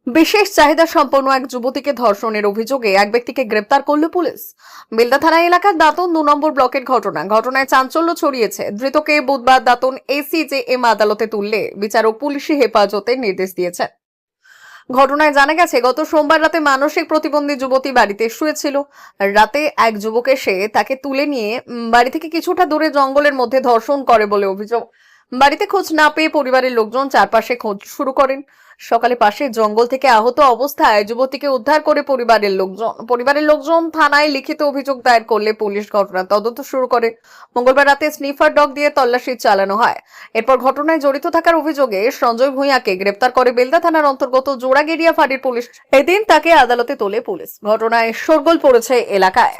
বিশেষ চাহিদা সম্পন্ন এক যুবতীকে ধর্ষণের অভিযোগে এক ব্যক্তিকে গ্রেপ্তার করল পুলিশ। বেলদা থানা এলাকার দাঁতন 2 নম্বর ব্লকের ঘটনায় চাঞ্চল্য ছড়িয়েছে। ধৃতকে বুধবার দাঁতন এসিজেএম আদালতে তুললে বিচারক পুলিশি হেফাজতের নির্দেশ দিয়েছেন। ঘটনায় জানা গেছে, গত সোমবার রাতে মানসিক প্রতিবন্ধী যুবতী বাড়িতে শুয়েছিল। রাতে এক যুবক এসে তাকে তুলে নিয়ে বাড়ি থেকে কিছুটা দূরে জঙ্গলের মধ্যে ধর্ষণ করে বলে অভিযোগ। বাড়িতে খোঁজ না পেয়ে পরিবারের লোকজন চারপাশে খোঁজ শুরু করেন। সকালে পাশে জঙ্গল থেকে আহত অবস্থায় যুবতীকে উদ্ধার করে পরিবারের লোকজন থানায় লিখিত অভিযোগ দায়ের করলে পুলিশ ঘটনার তদন্ত শুরু করে। মঙ্গলবার রাতে স্নিফার ডগ দিয়ে তল্লাশি চালানো হয়। এরপর ঘটনায় জড়িত থাকার অভিযোগে সঞ্জয় ভূঁইয়াকে গ্রেপ্তার করে বেলদা থানার অন্তর্গত জোড়াগেরিয়া ফাঁড়ির পুলিশ। এদিন তাকে আদালতে তোলে পুলিশ। ঘটনায় শোরগোল পড়েছে এলাকায়।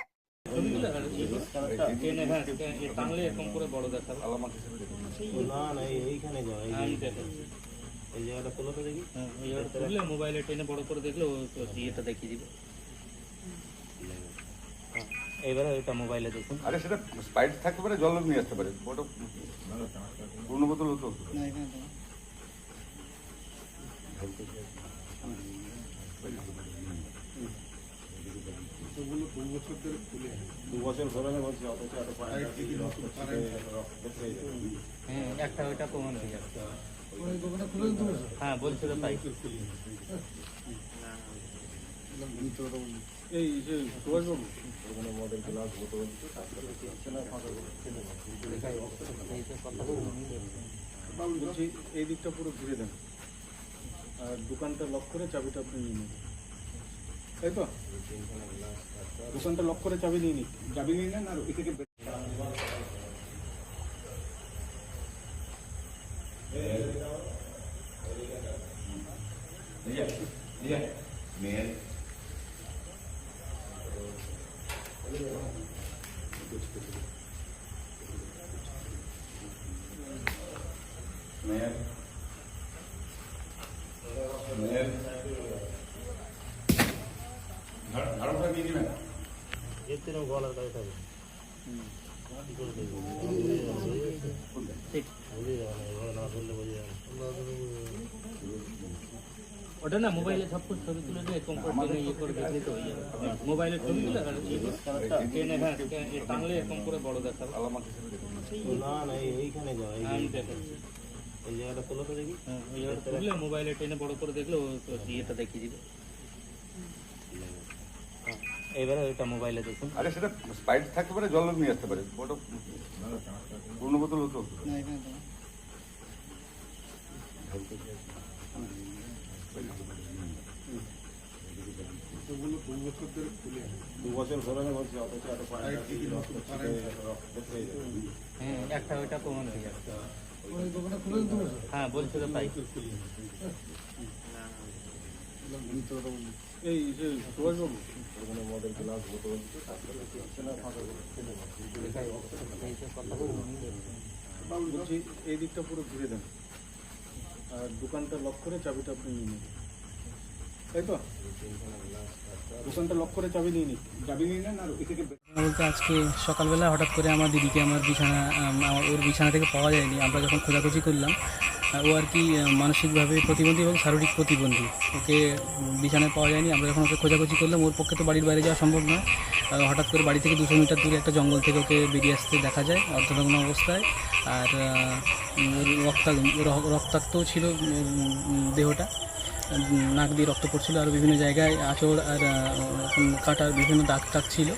এই জায়গাটা তোলো তো দেখি। এই জায়গাটা তুললে মোবাইলে টেনে বড় করে দেখলে ও ইয়েটা দেখিয়ে দিবে। এবারে এটা মোবাইলে দেখুন। আরে সেটা স্পাইট থাকতে পারে, জল নিয়ে আসতে পারে, ওটা পূর্ণ বোতল হতো না। এখানে একটা ওইটা প্রমাণ হয়ে যাচ্ছে। হ্যাঁ বলছিল তাই। এই যে সুভাষবাবু ওখানে মডেল ক্লাস বোতল বলছি, এই দিকটা পুরো ঘিরে দেন আর দোকানটা লক করে চাবিটা আপনি নিয়ে নিন, তাই তো? দোকানটা লক করে চাবি নিয়ে নিন, চাবি নিয়ে নেন আর ওই থেকে ঝাড়ুটা দিয়ে দিবেন। এর থেকে গলার কাছে থাকবে। ওটা না মোবাইলে সব কিছু ছবি তুলে দিয়ে কম্পিউটারে ইয়ে করে দেখলে তো হয়ে যাবে। মোবাইলে ছবি তুলে আর টেনে টানলে এরকম করে বড় দেখাবে। না না এইখানে যাও, আমি দেখাচ্ছি। এই জায়গাটা তোলো তো দেখি। এই জায়গাটা তুললে মোবাইলে টেনে বড় করে দেখলে ও ইয়েটা দেখিয়ে দিবে। এবারে ওইটা মোবাইলে দেখুন। আরে সেটা স্পাইট থাকতে পারে, জল নিয়ে আসতে পারে, ওটা পূর্ণ বোতল হতো না। এখানে একটা ওইটা প্রমাণ হয়ে যাচ্ছে। হ্যাঁ বলছিল তাই। এই যে সুভাষবাবু ওখানে মডেল ক্লাস বোতল বলছি, এই দিকটা পুরো ঘিরে দেন আর দোকানটা লক করে চাবিটা আপনি নিয়ে নিন, তাই তো? দোকানটা লক করে চাবি নিয়ে নিন, চাবি নিয়ে নেন আর ওই থেকে বলতে আজকে সকালবেলা হঠাৎ করে আমার দিদিকে ওর বিছানা থেকে পাওয়া যায়নি। আমরা যখন খোঁজাখুঁজি করলাম, ও আর কি মানসিকভাবে প্রতিবন্ধী এবং শারীরিক প্রতিবন্ধী, ওকে বিছানায় পাওয়া যায়নি। আমরা যখন ওকে খোঁজাখুঁজি করলাম, ওর পক্ষে তো বাড়ির বাইরে যাওয়া সম্ভব নয়। হঠাৎ করে বাড়ি থেকে 200 মিটার দূরে একটা জঙ্গল থেকে ওকে বেরিয়ে আসতে দেখা যায় অর্ধনগ্ন অবস্থায়। আর রক্তাক্ত ছিল দেহটা, নাক দিয়ে রক্ত পড়ছিল, আর বিভিন্ন জায়গায় আঁচড় আর কাটার বিভিন্ন দাগ টাগ ছিল।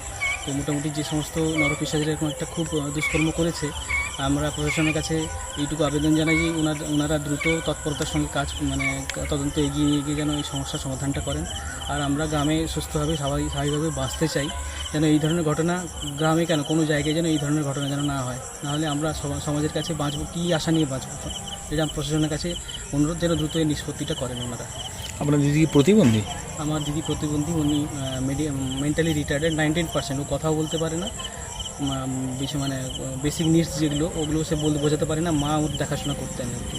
তো মোটামুটি যে সমস্ত নরপিশাচের এরকম একটা খুব দুষ্কর্ম করেছে, আমরা প্রশাসনের কাছে এইটুকু আবেদন জানাই যে ওনারা দ্রুত তৎপরতার সঙ্গে তদন্ত এগিয়ে নিয়ে গিয়ে যেন এই সমস্যার সমাধানটা করেন। আর আমরা গ্রামে সুস্থভাবে স্বাভাবিকভাবে বাঁচতে চাই, যেন এই ধরনের ঘটনা গ্রামে কেন কোনো জায়গায় যেন এই ধরনের ঘটনা যেন না হয়। নাহলে আমরা সমাজের কাছে বাঁচবো, কী আশা নিয়ে বাঁচবো? এটা প্রশাসনের কাছে অনুরোধ যেন দ্রুত এই নিষ্পত্তিটা করেন ওনারা। আপনার দিদি কি প্রতিবন্ধী? আমার দিদি প্রতিবন্ধী, উনি মেন্টালি রিটায়ার্ডেড, 19%। ও কথাও বলতে পারে না, বেশি বেসিক নিডস যেগুলো ওগুলো সে বোঝাতে পারে না। মা ওর দেখাশোনা করতেন আর কি।